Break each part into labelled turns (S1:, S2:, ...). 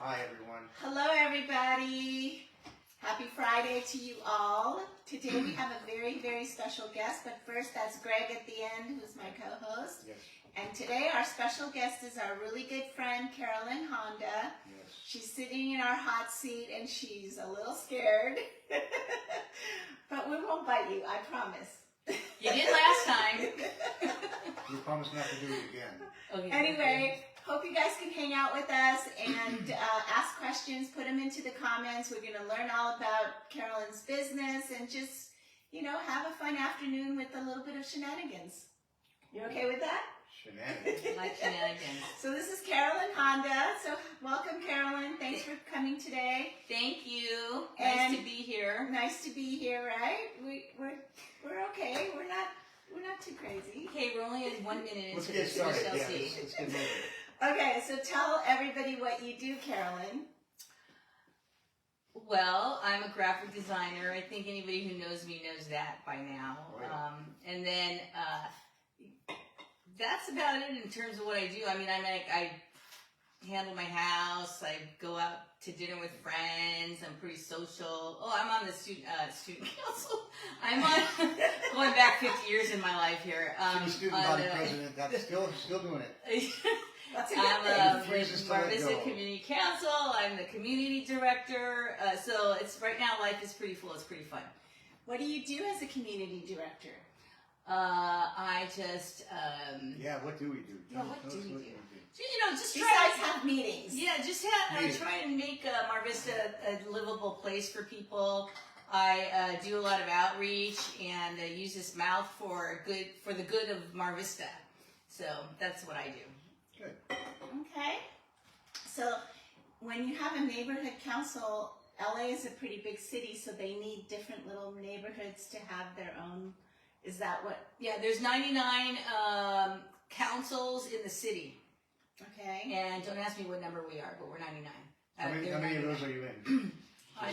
S1: Hi, everyone.
S2: Hello, everybody. Happy Friday to you all. Today we have a very, very special guest, but first that's Greg at the end, who's my co-host.
S1: Yes.
S2: And today our special guest is our really good friend, Carolyn Honda.
S1: Yes.
S2: She's sitting in our hot seat and she's a little scared. But we won't bite you, I promise.
S3: You did last time.
S1: We promise not to do it again.
S3: Okay,
S2: Anyway, hope you guys can hang out with us and ask questions, put them into the comments. We're going to learn all about Carolyn's business and just, have a fun afternoon with a little bit of shenanigans. You okay with that?
S1: Shenanigans.
S3: like shenanigans.
S2: So this is Carolyn Honda. So welcome, Carolyn. Thanks for coming today.
S3: Thank you.
S2: And
S3: nice to be here.
S2: Nice to be here, right? We're okay. We're not too crazy.
S3: Okay, we're only in 1 minute
S1: Let's
S3: into
S1: get
S3: this.
S1: started.
S3: We shall
S1: Yeah,
S3: see.
S1: let's get moving.
S2: Okay, so tell everybody what you do, Carolyn.
S3: Well, I'm a graphic designer. I think anybody who knows me knows that by now.
S1: Right.
S3: And then that's about it in terms of what I do. I mean, I handle my house. I go out to dinner with friends. I'm pretty social. Oh, I'm on the student council. I'm on going back 50 years in my life here.
S1: She's the student body president. That's still doing it.
S3: I'm
S1: Refuses
S3: with
S1: to let
S3: Mar Vista
S1: go.
S3: Community Council. I'm the community director. So it's right now life is pretty full. It's pretty fun.
S2: What do you do as a community director?
S3: I just
S1: Yeah, what do we do?
S3: Yeah, what do we do? Just
S2: Besides
S3: try.
S2: have meetings.
S3: Yeah, just try and make Mar Vista a livable place for people. I do a lot of outreach and use this mouth for the good of Mar Vista. So that's what I do.
S1: Good.
S2: Okay. So when you have a neighborhood council, LA is a pretty big city, so they need different little neighborhoods to have their own. Is that what?
S3: Yeah, there's 99 councils in the city.
S2: Okay.
S3: And don't ask me what number we are, but we're 99.
S1: How many
S3: They're
S1: of
S3: 99.
S1: those are you in?
S3: I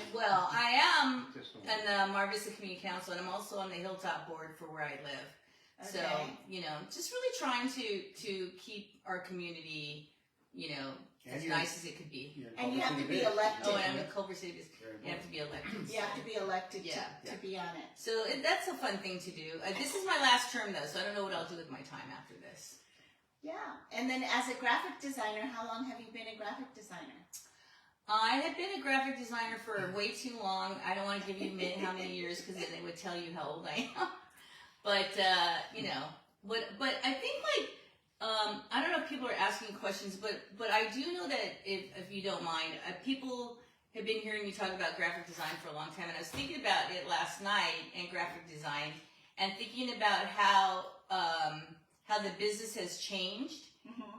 S3: am
S1: Just the one.
S3: on the Mar Vista Community Council, and I'm also on the Hilltop Board for where I live. So,
S2: Okay.
S3: just really trying to keep our community,
S1: And
S3: as
S1: you're-
S3: nice as it could be.
S1: You're in
S2: And you
S1: Culver
S2: have to
S1: City
S2: be
S1: Biz.
S2: elected.
S3: Oh, and I'm in Culver City.
S1: Very
S3: You have to be elected.
S2: You have to be elected
S3: Yeah.
S2: to be on it.
S3: So that's a fun thing to do. This is my last term, though, so I don't know what I'll do with my time after this.
S2: Yeah. And then as a graphic designer, how long have you been a graphic designer?
S3: I have been a graphic designer for way too long. I don't want to give you how many years because then they would tell you how old I am. But but I think I don't know if people are asking questions, but I do know that if you don't mind, people have been hearing me talk about graphic design for a long time, and I was thinking about it last night and graphic design, and thinking about how the business has changed,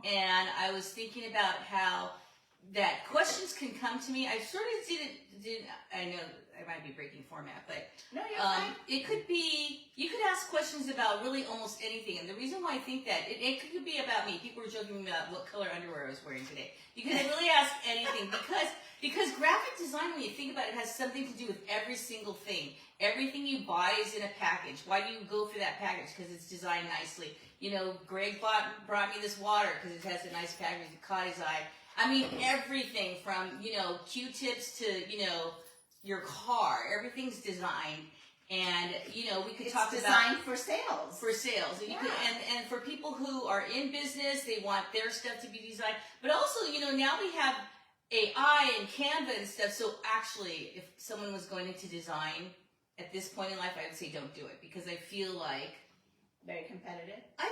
S3: and I was thinking about how that questions can come to me. I sort of did I know I might be breaking format, but
S2: No, you're fine.
S3: it could be, you could ask questions about really almost anything. And the reason why I think that, it could be about me. People were joking about what color underwear I was wearing today. You can really ask anything because graphic design, when you think about it, has something to do with every single thing. Everything you buy is in a package. Why do you go for that package? Because it's designed nicely. Greg brought me this water because it has a nice package. It caught his eye. I mean, everything from, Q-tips to, your car. Everything's designed. And, we could talk about...
S2: It's designed for sales.
S3: For sales. And, and for people who are in business, they want their stuff to be designed. But also, now we have AI and Canva and stuff. So actually, if someone was going into design at this point in life, I would say don't do it. Because I feel like...
S2: Very competitive.
S3: I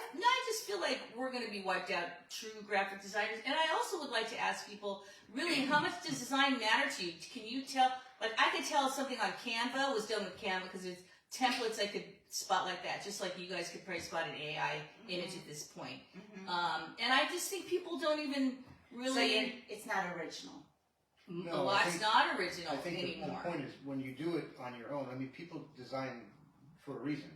S3: just feel like we're going to be wiped out, true graphic designers. And I also would like to ask people, really, how much does design matter to you? Can you tell, I could tell something on Canva was done with Canva because it's templates I could spot like that, just like you guys could probably spot an AI image at this point. And I just think people don't even really...
S2: So it's not original.
S3: A lot's not original
S1: I think
S3: anymore.
S1: the point is when you do it on your own, people design for a reason.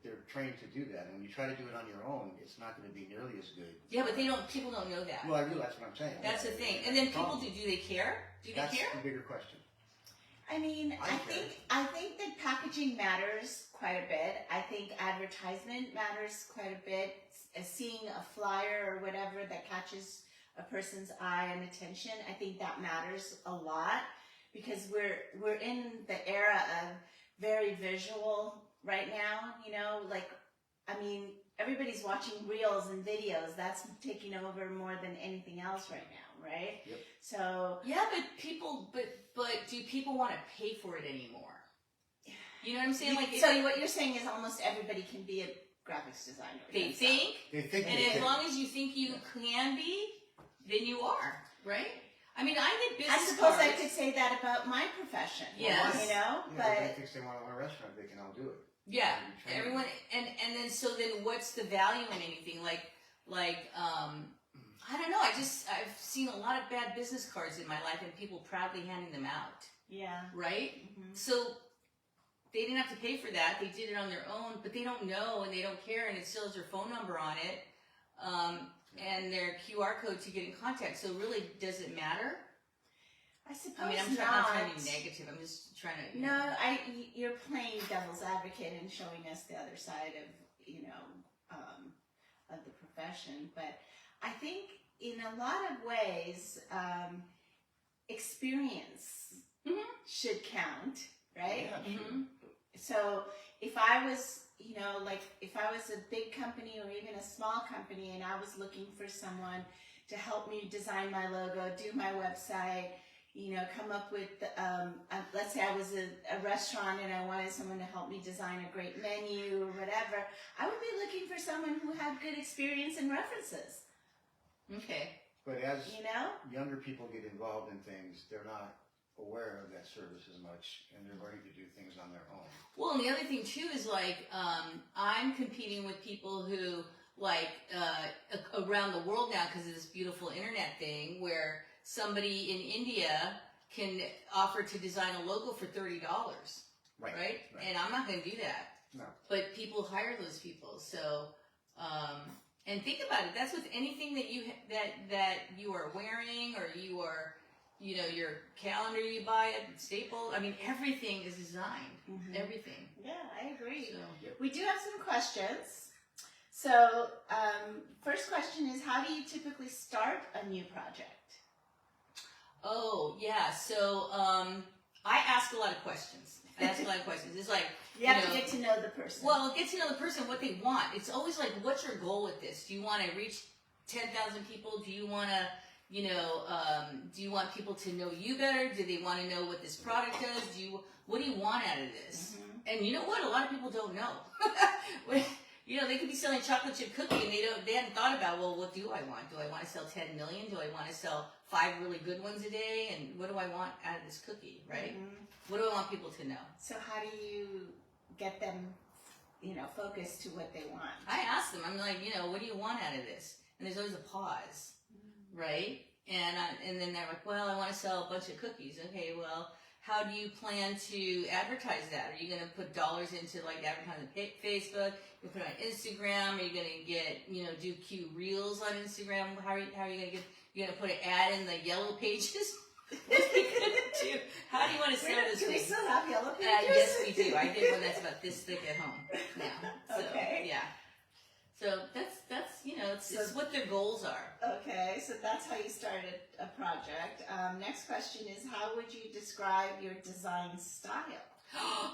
S1: They're trained to do that. And when you try to do it on your own, it's not going to be nearly as good.
S3: Yeah, but people don't know that.
S1: Well, I realize what I'm saying.
S3: That's the thing. And then people do they care?
S1: That's the bigger question.
S2: I mean, I think that packaging matters quite a bit. I think advertisement matters quite a bit. Seeing a flyer or whatever that catches a person's eye and attention. I think that matters a lot because we're in the era of very visual right now, you know, like, I mean, everybody's watching reels and videos. That's taking over more than anything else right now, right?
S1: Yep.
S2: So
S3: yeah, but do people want to pay for it anymore? You know what I'm saying? Like,
S2: so what you're saying is almost everybody can be a graphics designer.
S3: they think,
S1: They think
S3: and
S1: they
S3: as
S1: can.
S3: long as you think you can be, then you are, right? I mean, I get
S2: I
S3: business
S2: suppose
S3: cards.
S2: I could say that about my profession.
S3: Yes.
S2: You know,
S1: Yeah,
S2: but
S1: they think they want to own a restaurant, they can all do it.
S3: Yeah,
S1: They can train
S3: everyone, and then so then what's the value in anything? Like I don't know. I've seen a lot of bad business cards in my life, and people proudly handing them out,
S2: yeah.
S3: right?
S2: Mhm.
S3: So they didn't have to pay for that. They did it on their own, but they don't know and they don't care, and it still has their phone number on it, and their QR code to get in contact. So really, does it matter?
S2: I suppose
S3: I mean, I'm not trying to be negative. I'm just trying to. You know.
S2: You're playing devil's advocate and showing us the other side of, you know, of the profession. But I think in a lot of ways, experience should count, right?
S1: Yeah, sure.
S3: Mhm.
S2: So if I was, you know, like if I was a big company or even a small company and I was looking for someone to help me design my logo, do my website, you know, come up with, let's say I was a restaurant and I wanted someone to help me design a great menu or whatever, I would be looking for someone who had good experience and references,
S3: Okay.
S1: But as
S2: you know?
S1: younger people get involved in things, they're not aware of that service as much, and they're learning to do things on their own.
S3: Well, and the other thing too is like I'm competing with people who like around the world now because of this beautiful internet thing where somebody in India can offer to design a logo for $30, right? And I'm not going to do that.
S1: No.
S3: But people hire those people. So, and think about it. That's with anything that you are wearing, or you are, you know, your calendar you buy at Staples. I mean, everything is designed.
S2: Mhm.
S3: Everything.
S2: Yeah, I agree.
S3: So,
S2: We do have some questions. So, first question is, how do you typically start a new project?
S3: oh yeah. So, I ask a lot of questions. It's like,
S2: You have
S3: know,
S2: to get to know the person.
S3: well, get to know the person, what they want. It's always like, what's your goal with this? Do you want to reach 10,000 people? Do you want to, you know, do you want people to know you better? Do they want to know what this product does? What do you want out of this?
S2: Mhm.
S3: And you know what? A lot of people don't know. You know, they could be selling chocolate chip cookie and they hadn't thought about, well, what do I want? Do I want to sell 10 million? Do I want to sell 5 really good ones a day? And what do I want out of this cookie, right?
S2: Mhm.
S3: What do I want people to know?
S2: So how do you get them, you know, focused to what they want?
S3: I ask them, I'm like, you know, what do you want out of this? And there's always a pause, right? And then they're like, well, I want to sell a bunch of cookies. Okay, well, how do you plan to advertise that? Are you going to put dollars into like advertising Facebook? You put it on Instagram? Are you going to get, you know, do cute reels on Instagram? How are you going to get? You going to put an ad in the yellow pages? What are you going to do? How do you want to sell this
S2: Do we
S3: thing?
S2: still have yellow pages?
S3: Yes, we do. I did one that's about this thick at home now. So,
S2: Okay.
S3: yeah. So that's you know, it's what their goals are.
S2: Okay, so that's how you started a project. Next question is, how would you describe your design style?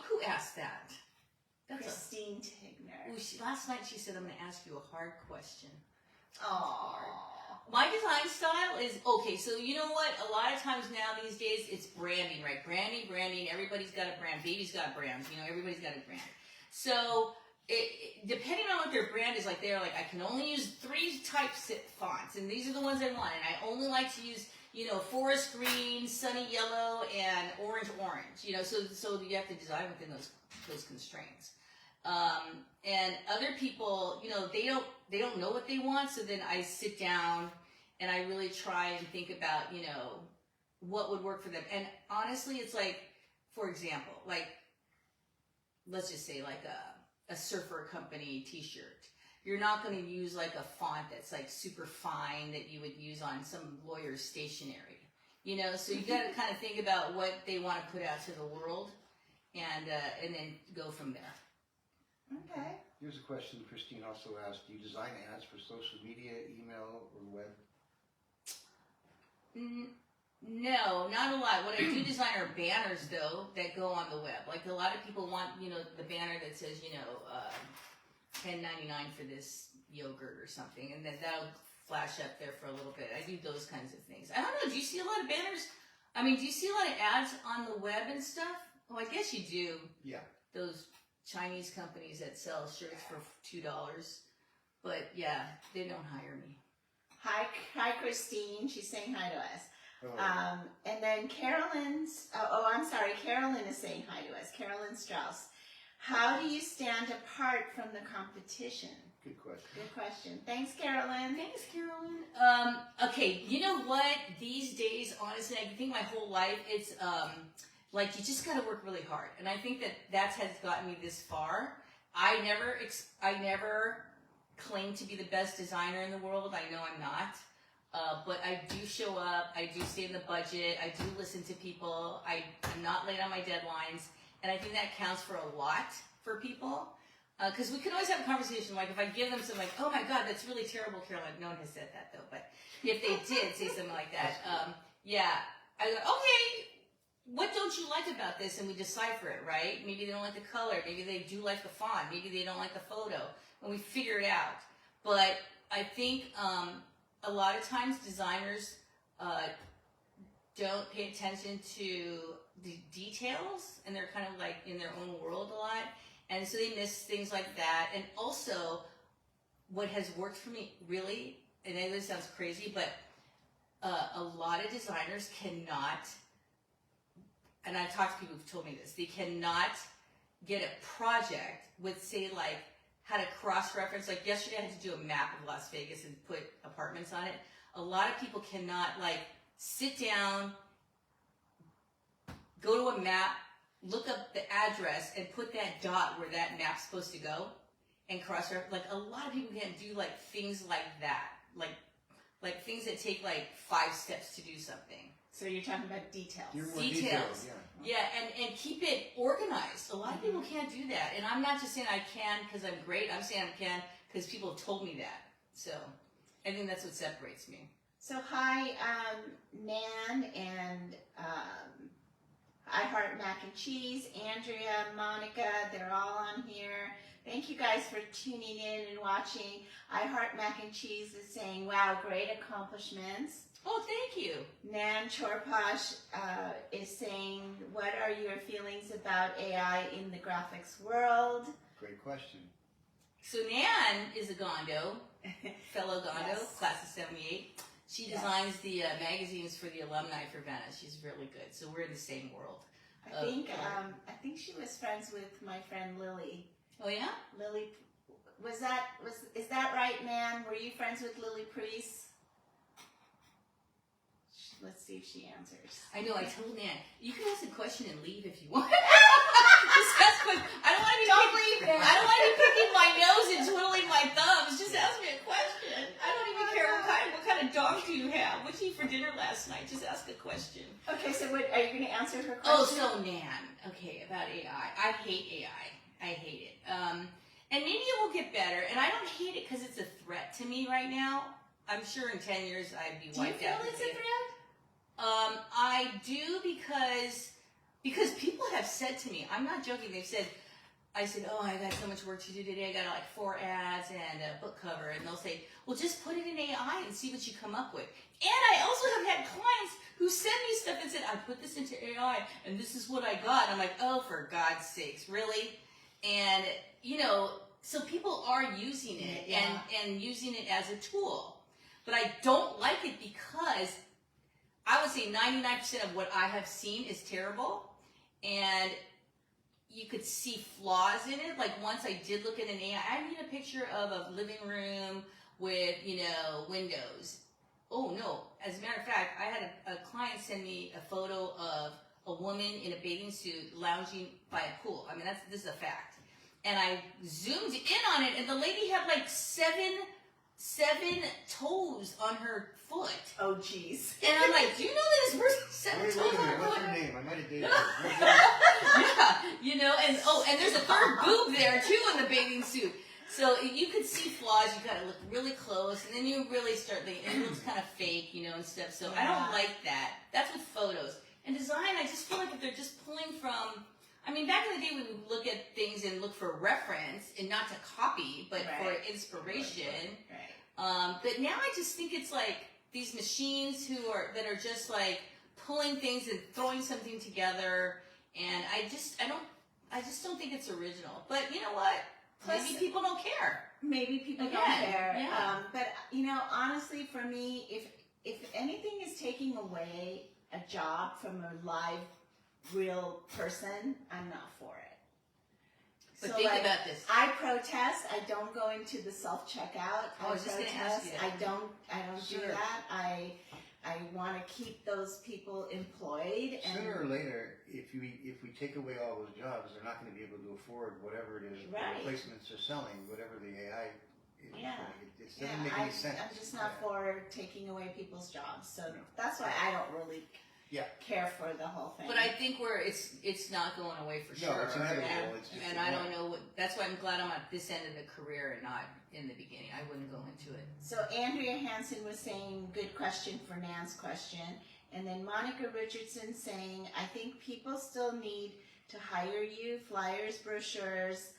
S3: Who asked that?
S2: Christine Tigner.
S3: Last night she said, I'm going to ask you a hard question.
S2: Aww.
S3: My design style is, okay, so you know what? A lot of times now these days, it's branding, right? Branding. Everybody's got a brand. Baby's got brands. You know, everybody's got a brand. So depending on what their brand is, like they're like, I can only use 3 types of fonts, and these are the ones I want. And I only like to use, you know, forest green, sunny yellow, and orange. You know, so you have to design within those constraints. And other people, you know, they don't know what they want. So then I sit down and I really try and think about, you know, what would work for them. And honestly, it's like, for example, like, let's just say like a surfer company t-shirt. You're not going to use like a font that's like super fine that you would use on some lawyer's stationery, you know? So you got to kind of think about what they want to put out to the world and then go from there.
S2: Okay.
S1: Here's a question Christine also asked. Do you design ads for social media, email, or web?
S3: No, not a lot. What I do design are banners, though, that go on the web. Like, a lot of people want, the banner that says, $10.99 for this yogurt or something, and then that'll flash up there for a little bit. I do those kinds of things. I don't know, do you see a lot of banners? I mean, do you see a lot of ads on the web and stuff? Oh, I guess you do.
S1: Yeah.
S3: Those Chinese companies that sell shirts for $2. But, yeah, they don't hire me.
S2: Hi, Christine. She's saying hi to us.
S1: Oh.
S2: And then Carolyn is saying hi to us. Carolyn Strauss. How do you stand apart from the competition?
S1: Good question.
S2: Good question. Thanks, Carolyn.
S3: Thanks, Carolyn. Okay, you know what? These days, honestly, I think my whole life, it's like you just got to work really hard. And I think that has gotten me this far. I never claim to be the best designer in the world. I know I'm not. But I do show up, I do stay in the budget, I do listen to people, I'm not late on my deadlines, and I think that counts for a lot for people. Because we can always have a conversation, like if I give them something like, oh my God, that's really terrible, Carolyn. No one has said that though, but if they did say something like that, I go, okay, what don't you like about this? And we decipher it, right? Maybe they don't like the color, maybe they do like the font, maybe they don't like the photo, and we figure it out. But I think, a lot of times designers don't pay attention to the details, and they're kind of like in their own world a lot, and so they miss things like that. And also, what has worked for me really, and I know this sounds crazy, but a lot of designers cannot, and I've talked to people who've told me this, they cannot get a project with, say, like, how to cross-reference. Like yesterday I had to do a map of Las Vegas and put apartments on it. A lot of people cannot like sit down, go to a map, look up the address and put that dot where that map's supposed to go and cross-reference. Like a lot of people can't do like things like that. Like things that take like 5 steps to do something.
S2: So you're talking about details.
S3: Details. Yeah, and keep it organized. A lot of people can't do that. And I'm not just saying I can because I'm great. I'm saying I can because people have told me that. So I think that's what separates me.
S2: So hi, Nan and I Heart Mac and Cheese, Andrea, Monica, they're all on here. Thank you guys for tuning in and watching. I Heart Mac and Cheese is saying, wow, great accomplishments.
S3: Oh, thank you.
S2: Nan Chorpash is saying, what are your feelings about AI in the graphics world?
S1: Great question.
S3: So Nan is a Gondo, fellow Gondo,
S2: Yes.
S3: class of 78. She designs the magazines for the alumni for Venice. She's really good. So we're in the same world.
S2: I think she was friends with my friend Lily.
S3: Oh yeah?
S2: Lily, is that right, Nan? Were you friends with Lily Priest? Let's see if she answers.
S3: I know, I told Nan, you can ask a question and leave if you want. Just ask quick. I don't want to be picking my nose and twiddling my thumbs. Just ask me a question. I don't even care what kind of dog do you have. What did you eat for dinner last night? Just ask a question.
S2: Okay, so are you going to answer her question?
S3: Oh, so Nan. Okay, about AI. I hate AI. I hate it. And maybe it will get better. And I don't hate it because it's a threat to me right now. I'm sure in 10 years I'd be wiped out.
S2: Do you feel it's a threat?
S3: I do because people have said to me, I'm not joking, I said, oh, I got so much work to do today, I got like 4 ads and a book cover, and they'll say, well, just put it in AI and see what you come up with. And I also have had clients who send me stuff and said, I put this into AI and this is what I got. And I'm like, oh, for God's sakes, really? And, so people are using it and using it as a tool. But I don't like it because I would say 99% of what I have seen is terrible, and you could see flaws in it. Like once I did look at an AI, I made a picture of a living room with, windows. Oh no, as a matter of fact, I had a client send me a photo of a woman in a bathing suit lounging by a pool. I mean, this is a fact. And I zoomed in on it, and the lady had like seven toes on her foot.
S2: Oh, jeez.
S3: And I'm like, do you know that this person's 7
S1: Wait
S3: toes
S1: a
S3: on
S1: minute,
S3: her
S1: what's
S3: foot?
S1: her name? I might have dated her.
S3: Yeah, and there's a third boob there too in the bathing suit. So you could see flaws. You gotta look really close, and then you really start. It looks kind of fake, and stuff. So I don't like that. That's with photos and design. I just feel like if they're just pulling from. I mean, back in the day, we would look at things and look for reference and not to copy, but for inspiration.
S2: Right.
S3: But now I just think it's like these machines that are just like pulling things and throwing something together, and I just don't think it's original. But you know what? Maybe people don't care.
S2: Maybe people don't care. Yeah. But honestly, for me, if anything is taking away a job from a live, real person, I'm not for it.
S3: But think about this.
S2: I protest. I don't go into the self-checkout.
S3: I was just going to ask you that.
S2: I don't do that. I want to keep those people employed. And
S1: sooner or later, if we take away all those jobs, they're not going to be able to afford whatever it is the replacements are selling, whatever the AI is. It doesn't make any sense.
S2: I'm just not for taking away people's jobs. So that's why I don't really care for the whole thing.
S3: But I think it's not going away for sure.
S1: No, it's inevitable.
S3: And I don't know that's why I'm glad I'm at this end of the career and not in the beginning. I wouldn't go into it.
S2: So Andrea Hansen was saying, good question for Nan's question. And then Monica Richardson saying, I think people still need to hire you. Flyers, brochures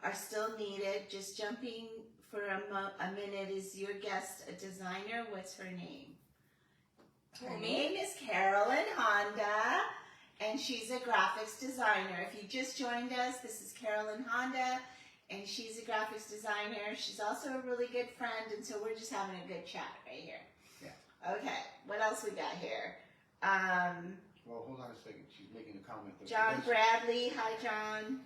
S2: are still needed. Just jumping for a minute, is your guest a designer? What's her name? Her name is Carolyn Honda, and she's a graphics designer. If you just joined us, this is Carolyn Honda, and she's a graphics designer. She's also a really good friend, and so we're just having a good chat right here.
S1: Yeah.
S2: Okay, what else we got here?
S1: Well, hold on a second. She's making a comment.
S2: John Bradley. Hi, John.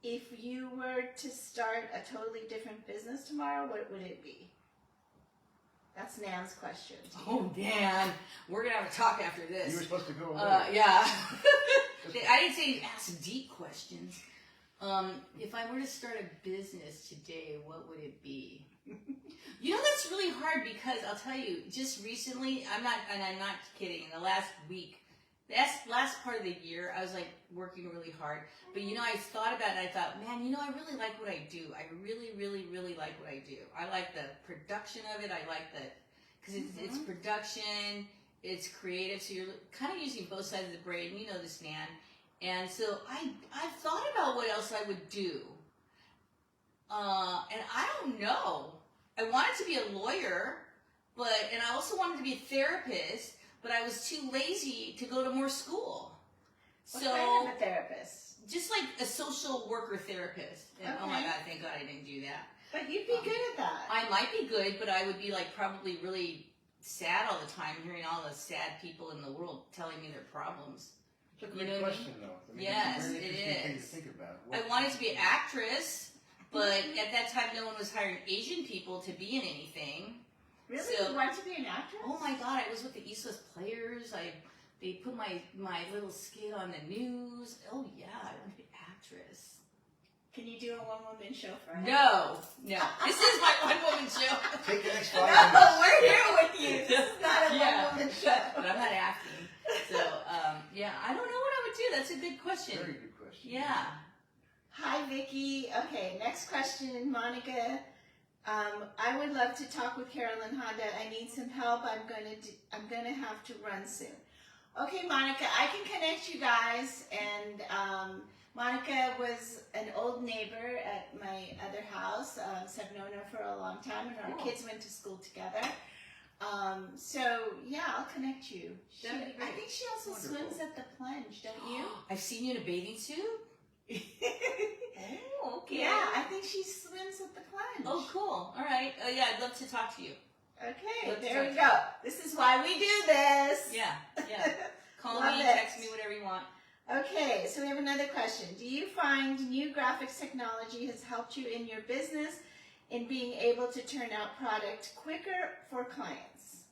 S2: If you were to start a totally different business tomorrow, what would it be? That's Nan's question.
S3: Oh, Dan. We're going to have a talk after this.
S1: You were supposed to go away.
S3: Yeah. I didn't say ask deep questions. If I were to start a business today, what would it be? That's really hard because I'll tell you, just recently, I'm not kidding, in the last week, last part of the year, I was like working really hard. But I thought about it and I thought, man, I really like what I do. I really, really, really like what I do. I like the production of it. I like because it's production, it's creative. So you're kind of using both sides of the brain. You know this, Nan. And so I thought about what else I would do. And I don't know. I wanted to be a lawyer, and I also wanted to be a therapist, but I was too lazy to go to more school.
S2: What kind of a therapist?
S3: Just like a social worker therapist. And oh my God, thank God I didn't do that.
S2: But you'd be good at that.
S3: I might be good, but I would be probably really sad all the time, hearing all the sad people in the world telling me their problems.
S1: It's a great question, though. I mean,
S3: yes,
S1: it's a very interesting thing
S3: is.
S1: to think about.
S3: I wanted to be an actress, but at that time no one was hiring Asian people to be in anything.
S2: Really?
S3: So,
S2: you wanted to be an actress?
S3: Oh my God, I was with the East West Players. They put my little skit on the news. Oh yeah, I want to be an actress.
S2: Can you do a one-woman show for us?
S3: No. This is my one-woman show.
S1: Take the next 5
S2: No,
S1: minutes.
S2: we're here with you. This is not a one-woman show.
S3: But I'm not acting. So, I don't know what I would do. That's a good question.
S1: Very good question.
S3: Yeah.
S2: Hi, Vicki. Okay, next question, Monica. I would love to talk with Carolyn Honda. I need some help. I'm gonna have to run soon. Okay, Monica, I can connect you guys. And Monica was an old neighbor at my other house. So I've known her for a long time, and our kids went to school together. So yeah, I'll connect you. I think she also swims at the plunge, don't you?
S3: I've seen you in a bathing suit. Oh, okay.
S2: Yeah, I think she swims at the plunge.
S3: Oh, cool. All right. Oh, yeah, I'd love to talk to you.
S2: Okay, there we go. This is why we do this.
S3: Yeah. Call
S2: Love
S3: me,
S2: it.
S3: text me, whatever you want.
S2: Okay, so we have another question. Do you find new graphics technology has helped you in your business in being able to turn out product quicker for clients?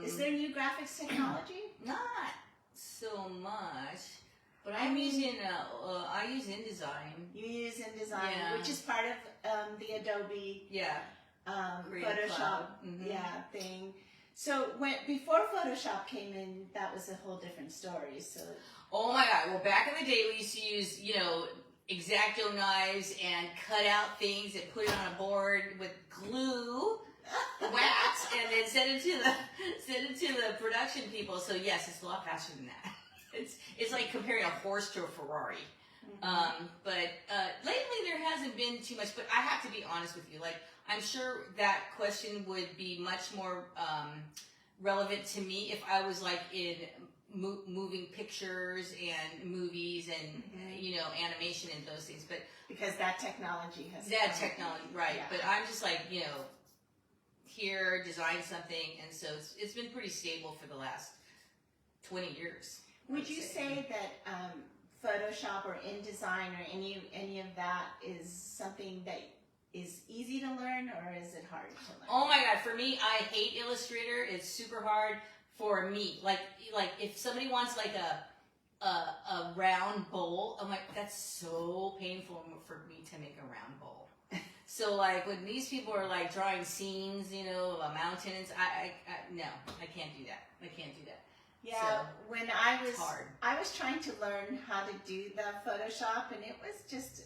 S2: Is there new graphics technology?
S3: Not so much, but I use InDesign.
S2: You use InDesign, which is part of the Adobe
S3: Creative
S2: Photoshop
S3: Cloud.
S2: thing. So before Photoshop came in, that was a whole different story. So.
S3: Oh my God! Well, back in the day, we used to use, X-Acto knives and cut out things and put it on a board with glue, wax, and then send it to the production people. So yes, it's a lot faster than that. It's like comparing a horse to a Ferrari. But lately there hasn't been too much. But I have to be honest with you. Like, I'm sure that question would be much more relevant to me if I was like in moving pictures and movies and animation and those things. But
S2: because that technology has
S3: right?
S2: Yeah.
S3: But I'm just like here design something, and so it's been pretty stable for the last 20 years.
S2: Would you say that Photoshop or InDesign or any of that is something that is easy to learn, or is it hard to learn?
S3: Oh my God, for me, I hate Illustrator. It's super hard for me. Like if somebody wants like a round bowl, I'm like, that's so painful for me to make a round bowl. So like when these people are like drawing scenes, of a mountain, no, I can't do that. I can't do that.
S2: Yeah,
S3: so,
S2: when I was trying to learn how to do the Photoshop, and it was just,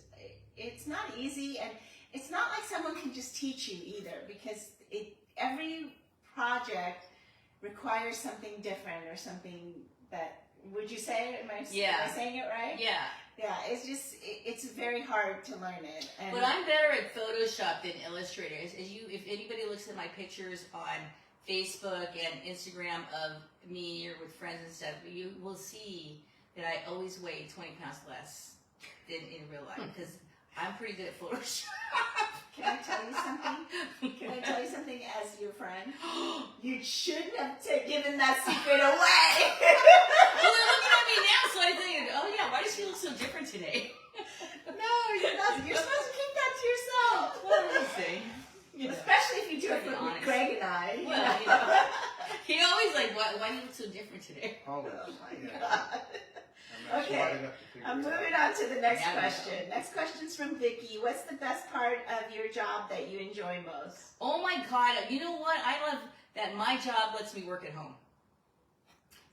S2: it's not easy, and it's not like someone can just teach you either, because every project requires something different or something that, would you say, am I saying it right?
S3: Yeah.
S2: Yeah, it's very hard to learn it. And
S3: but I'm better at Photoshop than Illustrator. If anybody looks at my pictures on Facebook and Instagram of me or with friends and stuff, you will see that I always weigh 20 pounds less than in real life, because I'm pretty good at Photoshop.
S2: Can I tell you something? Can I tell you something as your friend? You shouldn't have given that secret away.
S3: Well, they're looking at me now, so I think, oh yeah, why does she look so different today?
S2: No, you're not. You're supposed to keep that to yourself.
S3: What did I say?
S2: Especially if you do it with Greg and I.
S3: Well, he always like, why do you look so different today?
S1: Oh
S2: my God. Okay, I'm moving on to the next question. Next question's from Vicky. What's the best part of your job that you enjoy most?
S3: Oh my God, you know what? I love that my job lets me work at home.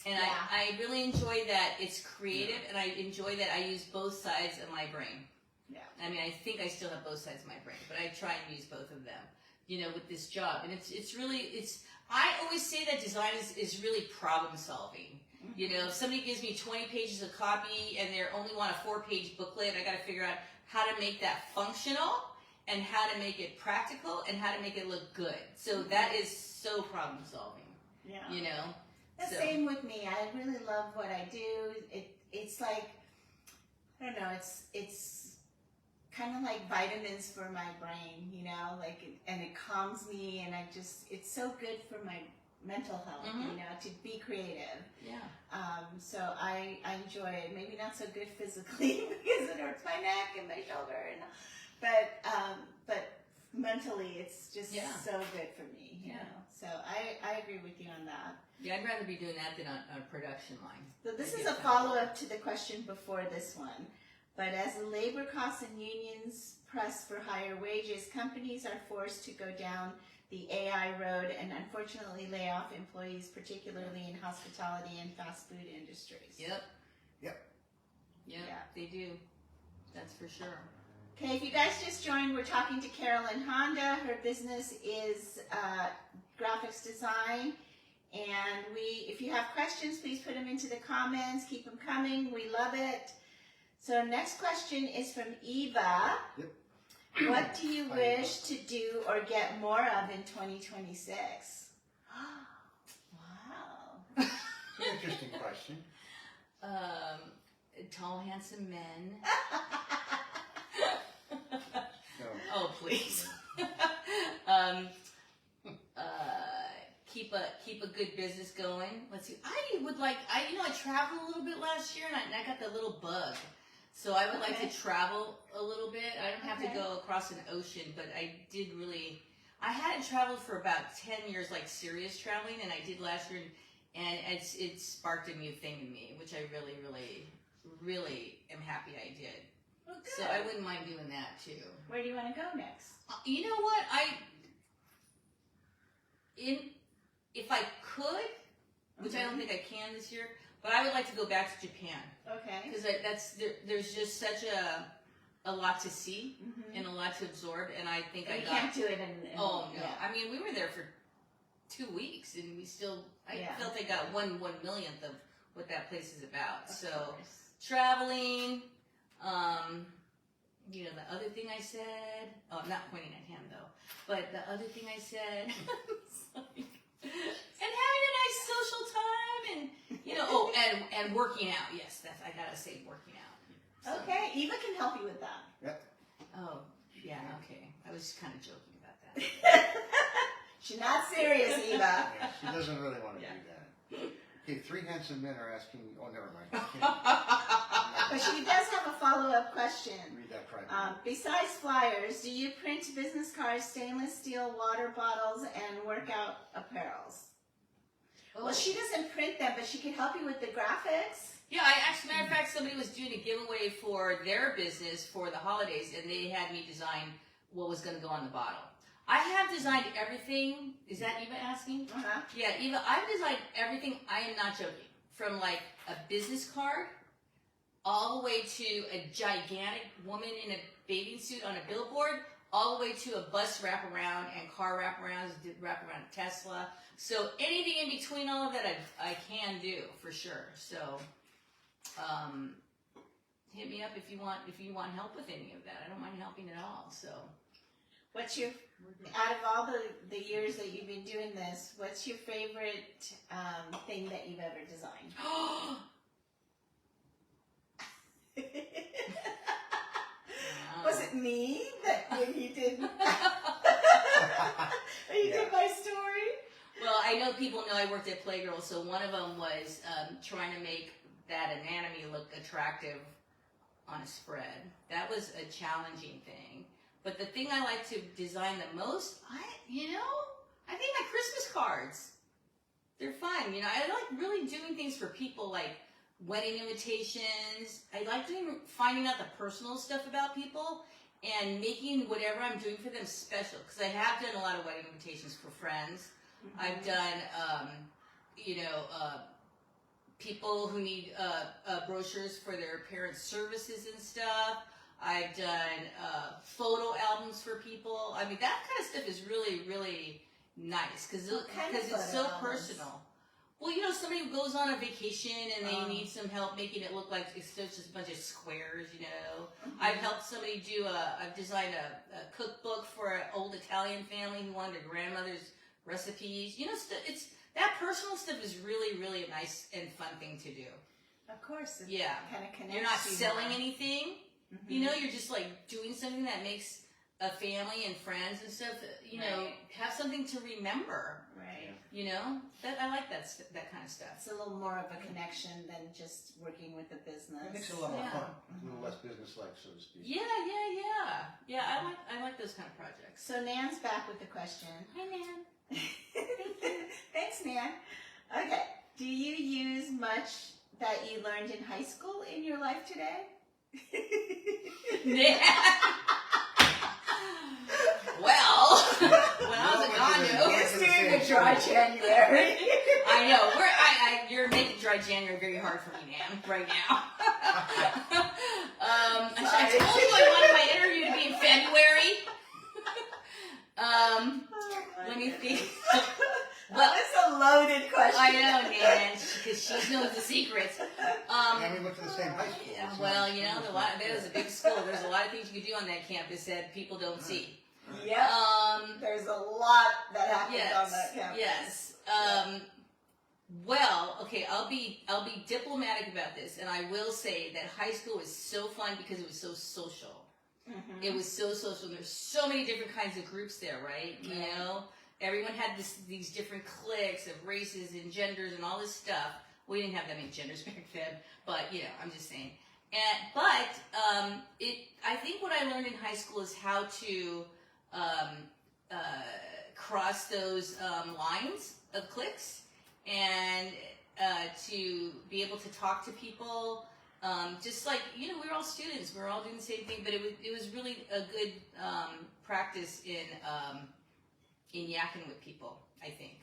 S3: And I really enjoy that it's creative, and I enjoy that I use both sides of my brain.
S2: Yeah.
S3: I mean, I think I still have both sides of my brain, but I try and use both of them, with this job. And I always say that design is really problem solving. If somebody gives me 20 pages of copy and they only want a 4-page booklet, I got to figure out how to make that functional and how to make it practical and how to make it look good. So that is so problem solving.
S2: Yeah. The same with me. I really love what I do. It's like, I don't know, it's kind of like vitamins for my brain, and it calms me, and it's so good for my mental health, to be creative.
S3: Yeah.
S2: So I enjoy it. Maybe not so good physically because it hurts my neck and my shoulder, but mentally it's just so good for me. You know. So I agree with you on that.
S3: Yeah, I'd rather be doing that than on a production line.
S2: So this is a follow-up to the question before this one. But as the labor costs and unions press for higher wages, companies are forced to go down the AI road and unfortunately lay off employees, particularly in hospitality and fast food industries.
S3: Yep.
S1: Yeah,
S3: they do. That's for sure.
S2: Okay, if you guys just joined, we're talking to Carolyn Honda. Her business is graphics design. And if you have questions, please put them into the comments. Keep them coming. We love it. So next question is from Eva.
S1: Yep.
S2: What do you wish to do or get more of in 2026? Wow.
S1: Interesting question.
S3: Tall, handsome men.
S1: No.
S3: Oh, please. Keep a good business going. Let's see. I traveled a little bit last year, and I got the little bug. So I would like to travel a little bit. I don't have to go across an ocean, but I hadn't traveled for about 10 years, like serious traveling, and I did last year, and it sparked a new thing in me, which I really, really, really am happy I did.
S2: Well, good.
S3: So I wouldn't mind doing that too.
S2: Where do you want to go next?
S3: You know what? If I which I don't think I can this year. But I would like to go back to Japan.
S2: Okay.
S3: Because there's just such a lot to see and a lot to absorb, and I think
S2: you can't do it in
S3: oh no!
S2: Yeah.
S3: I mean, we were there for 2 weeks, and we still I felt I got 1/1 millionth of what that place is about. So traveling, you know, the other thing I said. Oh, I'm not pointing at him though, but the other thing I said. And having a nice social time, and you know, and working out. Yes, that's I gotta say working out. So.
S2: Okay, Eva can help you with that.
S1: Yep.
S3: Oh, yeah, okay. I was kind of joking about that.
S2: She's not serious, Eva.
S1: Yeah, she doesn't really want to do that. Okay, 3 handsome men are asking. Oh, never mind.
S2: But she does have a follow-up question.
S1: Read that privately.
S2: Besides flyers, do you print business cards, stainless steel water bottles, and workout apparels? Well, she doesn't print them, but she can help you with the graphics.
S3: Yeah, matter of fact, somebody was doing a giveaway for their business for the holidays, and they had me design what was going to go on the bottle. I have designed everything. Is that Eva asking?
S2: Uh-huh.
S3: Yeah, Eva, I've designed everything. I am not joking. From like a business card all the way to a gigantic woman in a bathing suit on a billboard, all the way to a bus wraparound and car wraparounds, wrap around a Tesla. So anything in between all of that, I can do for sure. So hit me up if you want help with any of that. I don't mind helping at all. So
S2: What's your, out of all the years that you've been doing this, what's your favorite thing that you've ever designed? Was it me that when you did when you did my story?
S3: Well, I know people know I worked at Playgirl, so one of them was trying to make that anatomy look attractive on a spread. That was a challenging thing. But the thing I like to design the most, I think my Christmas cards. They're fun. You know, I like really doing things for people, like wedding invitations. I like finding out the personal stuff about people and making whatever I'm doing for them special. Because I have done a lot of wedding invitations for friends. Mm-hmm. I've done, people who need brochures for their parents' services and stuff. I've done photo albums for people. I mean, that kind of stuff is really, really nice because it's so personal. Well, you know, somebody goes on a vacation and they need some help making it look like it's just a bunch of squares, you know. Mm-hmm. I've helped somebody I've designed a cookbook for an old Italian family who wanted their grandmother's recipes. You know, it's that personal stuff is really, really a nice and fun thing to do.
S2: Of course.
S3: Yeah.
S2: Kind of connects.
S3: You're not selling
S2: more.
S3: Anything. Mm-hmm. You know, you're just like doing something that makes a family and friends and stuff, you know, have something to remember.
S2: Right.
S3: You know, I like that kind of stuff.
S2: It's a little more of a connection than just working with a business.
S1: It makes it a lot more fun, a little less business-like, so to speak.
S3: Yeah. I like those kind of projects.
S2: So Nan's back with the question.
S3: Hi, Nan.
S2: Thanks, Nan. Okay. Do you use much that you learned in high school in your life today?
S3: Well, when I was a condo,
S2: it's doing a dry January.
S3: I know. You're making dry January very hard for me, Nan, right now. I told you I wanted my interview to be in February. Let me think.
S2: Well, that's a loaded question.
S3: I know, Nan, because she knows the secrets.
S1: And we went to the same high school.
S3: Yeah, well, you know, that is a big school. There's a lot of things you can do on that campus that people don't see.
S2: Yep. There's a lot that happens on that campus.
S3: Yes. Well, okay, I'll be diplomatic about this, and I will say that high school was so fun because it was so social. Mm-hmm. It was so social. There's so many different kinds of groups there, right? You know, everyone had these different cliques of races and genders and all this stuff. We didn't have that many genders back then, but you know, I'm just saying. I think what I learned in high school is how to cross those lines of cliques and to be able to talk to people. Just like, you know, we're all students, we're all doing the same thing, but it was really a good practice in yakking with people, I think.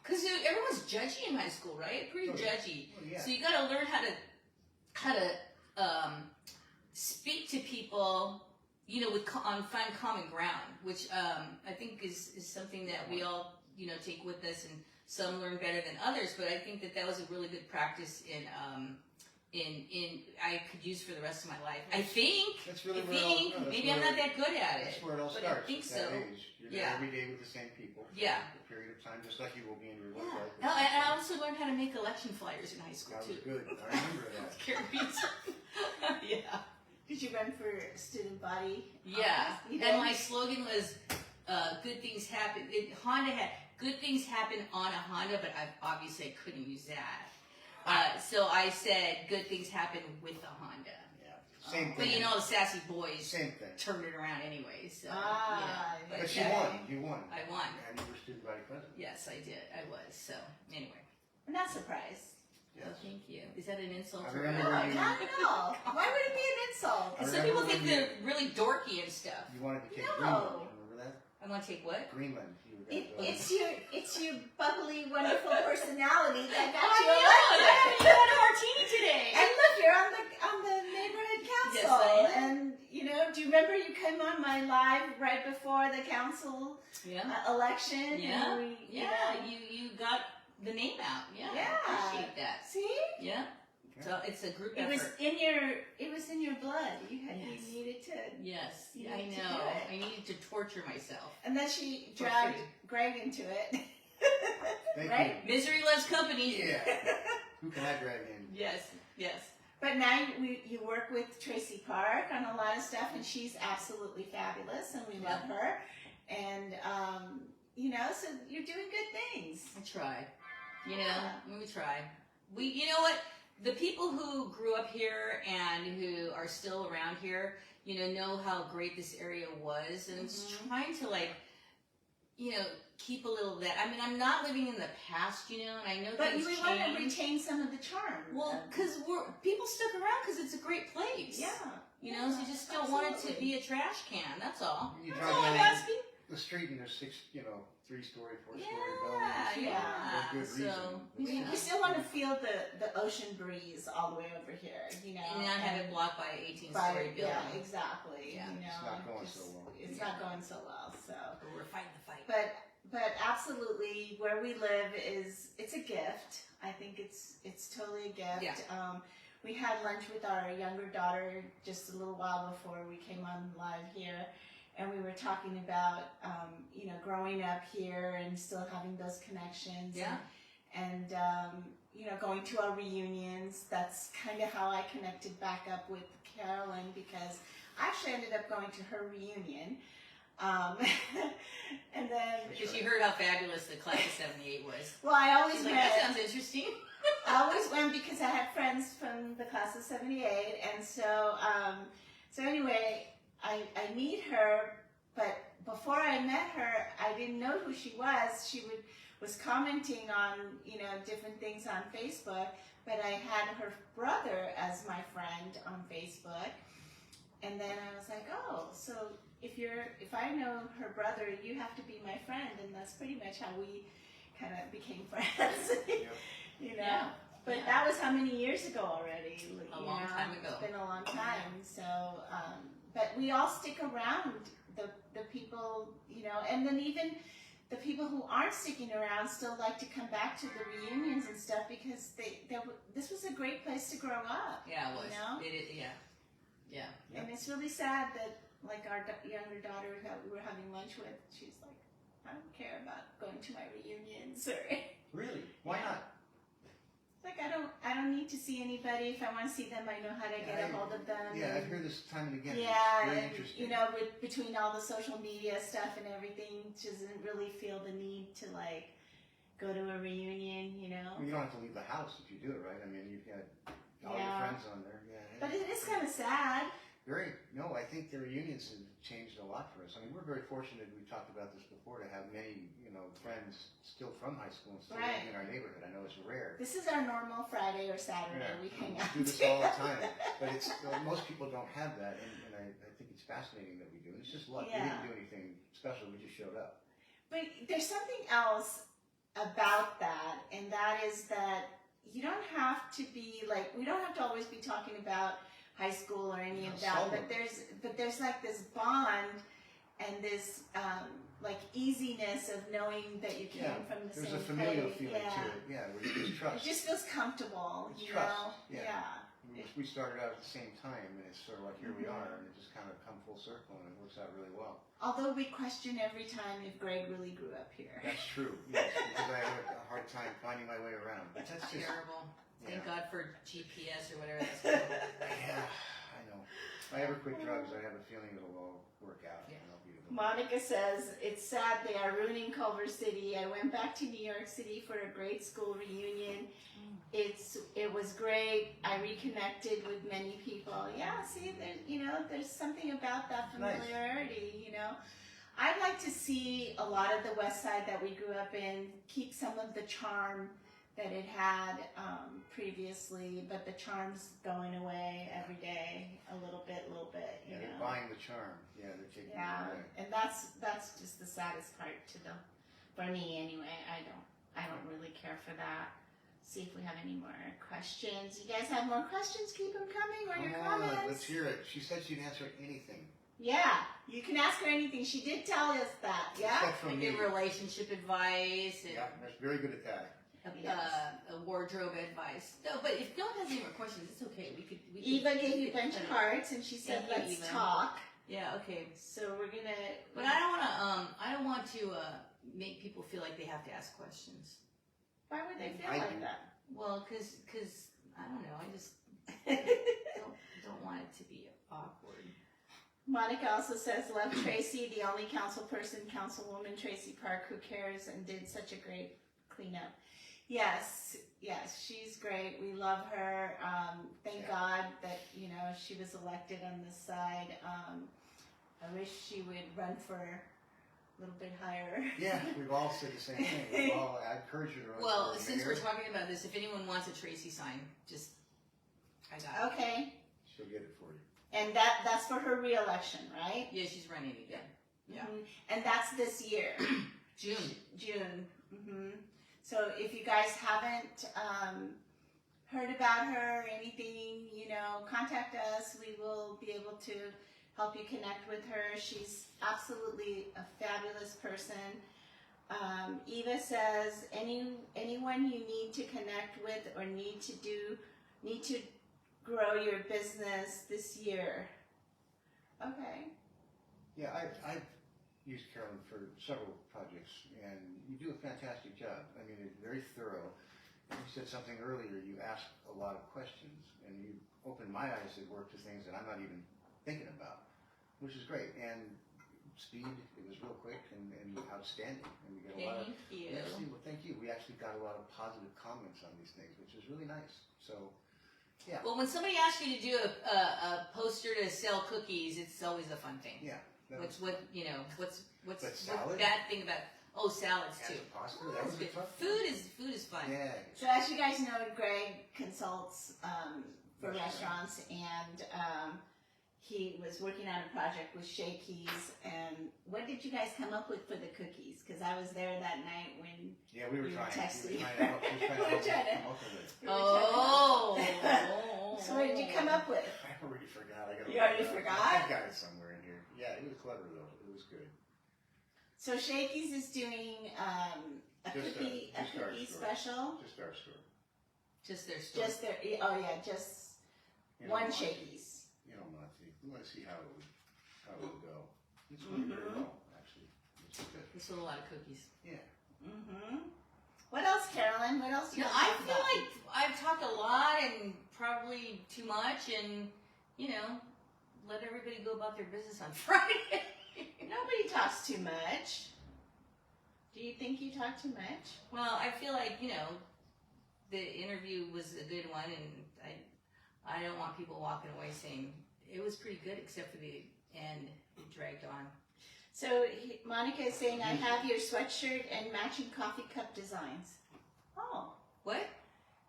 S3: Because everyone's judgy in high school, right? Pretty judgy.
S1: Oh, yeah.
S3: So you got to learn how to speak to people, you know, find common ground, which I think is something that we all, you know, take with us, and some learn better than others. But I think that was a really good practice in I could use for the rest of my life. I think.
S1: That's really
S3: maybe I'm not that good at it.
S1: That's where it all
S3: but
S1: starts.
S3: I think
S1: at
S3: so.
S1: that age. You're there every day with the same people for a period of time, just like you will be in your work life.
S3: Oh, and I also learned how to make election flyers in high school
S1: That
S3: too.
S1: was good. I remember that.
S3: Yeah.
S2: Did you run for student body?
S3: Yeah. And my slogan was, "Good things happen." Honda had "Good things happen on a Honda," but obviously I couldn't use that. So I said, "Good things happen with a Honda."
S1: Yeah. Same thing.
S3: But you know, the sassy boys
S1: Same thing.
S3: turned it around anyway. So
S1: But you won. You won.
S3: I won.
S1: And you were student body president.
S3: Yes, I did. I was. So anyway.
S2: I'm not surprised.
S1: Yes.
S3: Oh, thank you. Is that an insult?
S1: I
S3: or
S1: remember
S2: No,
S1: when you-
S2: not at all. Why would it be an insult?
S1: I
S3: Some people
S1: remember
S3: think
S1: when
S3: they're really dorky and stuff.
S1: You wanted to take
S2: No.
S1: Greenland. Remember that?
S3: I want to take what?
S1: Greenland. You were gonna go.
S2: It's your bubbly, wonderful personality that got you
S3: I
S2: elected.
S3: haven't even had a martini today.
S2: And look, you're on the neighborhood council.
S3: Yes, I am.
S2: And you know, do you remember you came on my live right before the council election?
S3: Yeah.
S2: And
S3: You got the name out. Yeah.
S2: Yeah.
S3: I appreciate that.
S2: See?
S3: Yeah. So it's a group
S2: It
S3: effort.
S2: was in your blood. You needed to.
S3: Yes,
S2: You
S3: I
S2: need to
S3: know.
S2: do it.
S3: I needed to torture myself.
S2: And then she dragged Greg into it.
S1: Thank
S2: right?
S1: you.
S3: Misery loves company.
S1: Yeah. Who can I drag in?
S3: Yes.
S2: But now you work with Tracy Park on a lot of stuff, and she's absolutely fabulous, and we love her. And you know, so you're doing good things.
S3: I try. You know, we try. You know what? The people who grew up here and who are still around here, you know how great this area was, and it's trying to keep a little of that. I mean, I'm not living in the past, and I know
S2: but
S3: things
S2: we
S3: change.
S2: want to retain some of the charm.
S3: Well, because people stuck around because it's a great place.
S2: Yeah.
S3: So you just don't want it to be a trash can. That's all.
S1: You
S3: That's
S1: drive
S3: all I'm
S1: down
S3: asking.
S1: the street and there's 3-story, 4-story
S3: Yeah,
S1: buildings.
S3: yeah.
S1: For good
S3: So,
S1: reason.
S2: We still want to feel the ocean breeze all the way over here,
S3: And not have it blocked by an 18-story building.
S2: Yeah, exactly.
S3: Yeah.
S2: You know,
S1: It's not going so well.
S2: It's not going so well. So.
S3: But we're fighting the fight.
S2: But absolutely, where we live it's a gift. I think it's totally a gift.
S3: Yeah.
S2: We had lunch with our younger daughter just a little while before we came on live here, and we were talking about growing up here and still having those connections.
S3: Yeah.
S2: And going to our reunions. That's kind of how I connected back up with Carolyn, because I actually ended up going to her reunion. And then
S3: Because you heard how fabulous the class of '78 was.
S2: well, I always
S3: She's
S2: went.
S3: like, that sounds interesting.
S2: I always went because I had friends from the class of '78, and so anyway, I meet her, but before I met her, I didn't know who she was. She was commenting on different things on Facebook, but I had her brother as my friend on Facebook, and then I was like, oh, so if I know her brother, you have to be my friend, and that's pretty much how we kind of became friends.
S3: Yeah.
S2: But that was how many years ago already?
S3: A long time ago.
S2: It's been a long time. So, but we all stick around. The people, and then even the people who aren't sticking around still like to come back to the reunions and stuff, because this was a great place to grow up.
S3: Yeah, it was.
S2: You know?
S3: It is. Yeah.
S2: And it's really sad that, like, our younger daughter that we were having lunch with, she's like, I don't care about going to my reunions or.
S1: Really? Why not?
S2: Like, I don't need to see anybody. If I want to see them, I know how to get a hold of them.
S1: Yeah, I've heard this time and again.
S2: Yeah,
S1: It's very
S2: and
S1: interesting.
S2: between all the social media stuff and everything, she doesn't really feel the need to go to a reunion.
S1: Well, you don't have to leave the house if you do it right. I mean, you've got all your friends on there. Yeah.
S2: But it is kind of sad.
S1: No, I think the reunions have changed a lot for us. I mean, we're very fortunate. We talked about this before, to have many, friends still from high school and still living in our neighborhood. I know it's rare.
S2: This is our normal Friday or Saturday. We hang out.
S1: We do this all the time, but most people don't have that, and I think it's fascinating that we do. And it's just luck. We didn't do anything special. We just showed up.
S2: But there's something else about that, and that is that you don't have to be like, we don't have to always be talking about high school or any of that, but there's like this bond and this like easiness of knowing that you came from the same place.
S1: There's a familial feeling to it. Yeah, where you just trust.
S2: It just feels comfortable,
S1: It's
S2: you
S1: trust.
S2: know. Yeah.
S1: We started out at the same time, and it's sort of like here we are, and it just kind of come full circle, and it works out really well.
S2: Although we question every time if Greg really grew up here.
S1: That's true. Yes, because I have a hard time finding my way around. But that's just
S3: terrible.
S1: Yeah.
S3: Thank God for GPS or whatever that's called.
S1: Yeah, I know. If I ever quit drugs, I have a feeling it'll all work out.
S3: Yeah.
S1: And I'll be
S2: Monica says, it's sad they are ruining Culver City. I went back to New York City for a great school reunion. It was great. I reconnected with many people. Yeah, see, there's something about that familiarity, I'd like to see a lot of the West Side that we grew up in keep some of the charm that it had previously, but the charm's going away every day, a little bit, you know.
S1: They're buying the charm. Yeah, they're taking it away.
S2: And that's just the saddest part for me anyway. I don't really care for that. See if we have any more questions. You guys have more questions? Keep them coming, or your comments.
S1: Let's hear it. She said she'd answer anything.
S2: Yeah, you can ask her anything. She did tell us that. Yeah.
S1: Except from me.
S3: Give relationship advice. And,
S1: Yeah, that's very good at that.
S3: a wardrobe advice. No, but if no one has any more questions, it's okay. We could
S2: Eva gave you a bunch of hearts, and she said, "Let's talk."
S3: Yeah. Okay.
S2: So we're gonna.
S3: But I don't want to make people feel like they have to ask questions.
S2: Why would they feel like that?
S3: Well, because I don't know. I just don't want it to be awkward.
S2: Monica also says, "Love Tracy, the only councilwoman Tracy Park, who cares and did such a great cleanup." Yes, she's great. We love her. Thank God that she was elected on this side. I wish she would run for a little bit higher.
S1: Yeah, we've all said the same thing. I encourage you to run.
S3: Well, since we're talking about this, if anyone wants a Tracy sign, I got it.
S2: Okay.
S1: She'll get it for you.
S2: And that's for her re-election, right?
S3: Yeah, she's running again. Yeah.
S2: Mm-hmm. And that's this year. June. Mm-hmm. So if you guys haven't heard about her or anything, contact us. We will be able to help you connect with her. She's absolutely a fabulous person. Eva says, anyone you need to connect with or need to grow your business this year. Okay.
S1: Yeah, I've used Carolyn for several projects, and you do a fantastic job. I mean, it's very thorough. You said something earlier, you ask a lot of questions, and you opened my eyes at work to things that I'm not even thinking about, which is great. And speed, it was real quick and outstanding. And we got a lot of,
S3: Thank you.
S1: Well, thank you. We actually got a lot of positive comments on these things, which is really nice. So, yeah.
S3: Well, when somebody asks you to do a poster to sell cookies, it's always a fun thing.
S1: Yeah.
S3: What's
S1: salad?
S3: bad thing about salads too?
S1: Pasta, that was
S3: good.
S1: tough.
S3: Food is fun.
S1: Yeah.
S2: So as you guys know, Greg consults for restaurants, and he was working on a project with Shakey's. And what did you guys come up with for the cookies? Because I was there that night when
S1: we were trying.
S2: texting.
S3: Oh.
S2: So what did you come up with?
S1: I already forgot.
S2: You already forgot?
S1: I got it somewhere in here. Yeah, it was clever though. It was good.
S2: So Shakey's is doing a cookie special.
S1: Just our store.
S3: Just their store.
S2: Just their just one Shakey's.
S1: Monty, we want to see how it would go. It's going very well, actually. It's good.
S3: We sold a lot of cookies.
S1: Yeah.
S2: What else, Carolyn? What else?
S3: I feel like I've talked a lot and probably too much, and let everybody go about their business on Friday.
S2: Nobody talks too much. Do you think you talk too much?
S3: Well, I feel like the interview was a good one, and I don't want people walking away saying it was pretty good, except for the end. It dragged on.
S2: So Monica is saying, I have your sweatshirt and matching coffee cup designs. Oh.
S3: What?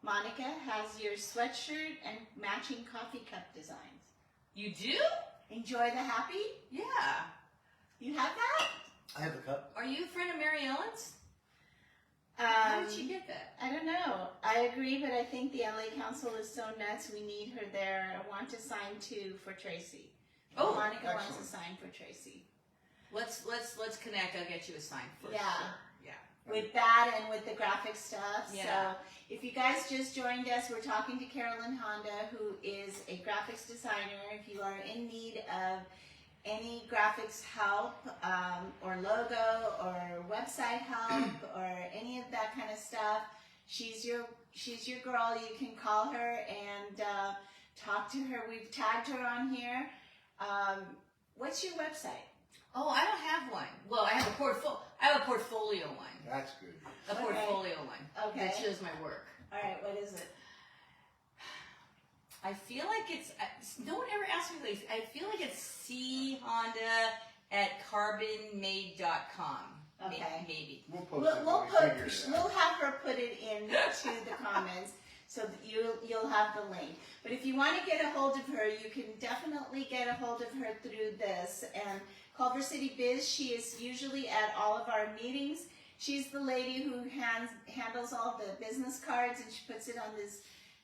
S2: Monica has your sweatshirt and matching coffee cup designs.
S3: You do?
S2: Enjoy the happy?
S3: Yeah.
S2: You have that?
S1: I have the cup.
S3: Are you a friend of Mary Ellen's? How did she get that?
S2: I don't know. I agree, but I think the LA Council is so nuts. We need her there. I want to sign too for Tracy.
S3: Oh,
S2: Monica wants to
S1: excellent.
S2: sign for Tracy.
S3: Let's connect. I'll get you a sign for
S2: Yeah.
S3: sure. Yeah.
S2: With that and with the graphic stuff.
S3: Yeah.
S2: So if you guys just joined us, we're talking to Carolyn Honda, who is a graphics designer. If you are in need of any graphics help, or logo or website help or any of that kind of stuff, she's your girl. You can call her and talk to her. We've tagged her on here. What's your website?
S3: Oh, I don't have one. Well, I have a portfolio one.
S1: That's good.
S3: A
S2: Okay.
S3: portfolio one.
S2: Okay.
S3: That shows my work.
S2: All right, what is it?
S3: I feel like it's, no one ever asked me this. I feel like it's chonda@carbonmade.com.
S2: Okay.
S3: Maybe.
S1: We'll post it.
S2: We'll
S1: when we figure it
S2: we'll
S1: out.
S2: have her put it into the comments so that you'll have the link. But if you want to get a hold of her, you can definitely get a hold of her through this. And Culver City Biz, she is usually at all of our meetings. She's the lady who handles all the business cards, and she puts it on this